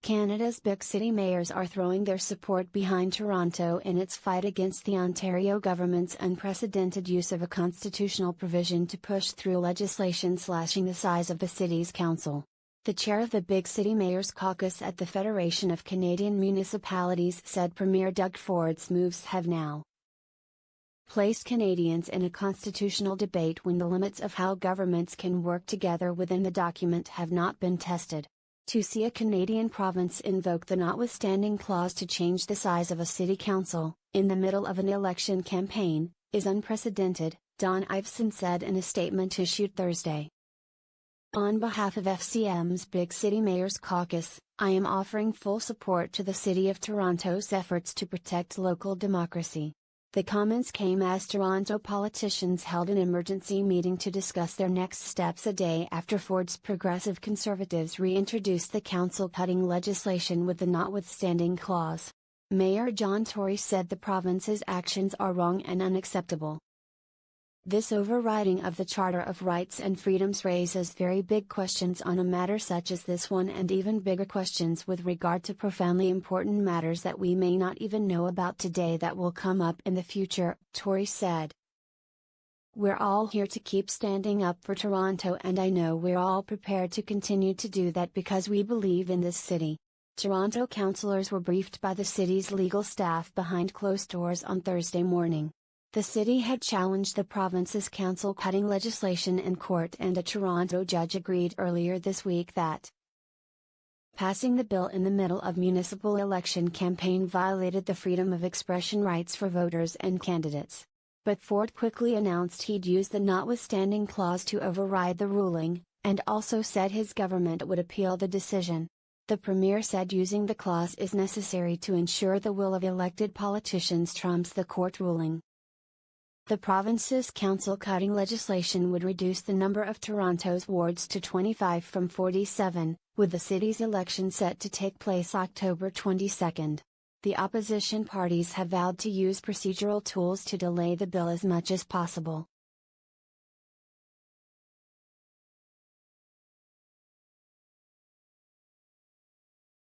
Canada's big city mayors are throwing their support behind Toronto in its fight against the Ontario government's unprecedented use of a constitutional provision to push through legislation slashing the size of the city's council. The chair of the Big City Mayors Caucus at the Federation of Canadian Municipalities said Premier Doug Ford's moves have now placed Canadians in a constitutional debate when the limits of how governments can work together within the document have not been tested. To see a Canadian province invoke the notwithstanding clause to change the size of a city council, in the middle of an election campaign, is unprecedented, Don Iveson said in a statement issued Thursday. On behalf of FCM's Big City Mayors Caucus, I am offering full support to the City of Toronto's efforts to protect local democracy. The comments came as Toronto politicians held an emergency meeting to discuss their next steps a day after Ford's Progressive Conservatives reintroduced the council-cutting legislation with the notwithstanding clause. Mayor John Tory said the province's actions are wrong and unacceptable. This overriding of the Charter of Rights and Freedoms raises very big questions on a matter such as this one and even bigger questions with regard to profoundly important matters that we may not even know about today that will come up in the future, Tory said. We're all here to keep standing up for Toronto and I know we're all prepared to continue to do that because we believe in this city. Toronto councillors were briefed by the city's legal staff behind closed doors on Thursday morning. The city had challenged the province's council-cutting legislation in court and a Toronto judge agreed earlier this week that passing the bill in the middle of municipal election campaign violated the freedom of expression rights for voters and candidates. But Ford quickly announced he'd use the notwithstanding clause to override the ruling, and also said his government would appeal the decision. The Premier said using the clause is necessary to ensure the will of elected politicians trumps the court ruling. The province's council-cutting legislation would reduce the number of Toronto's wards to 25 from 47, with the city's election set to take place October 22. The opposition parties have vowed to use procedural tools to delay the bill as much as possible.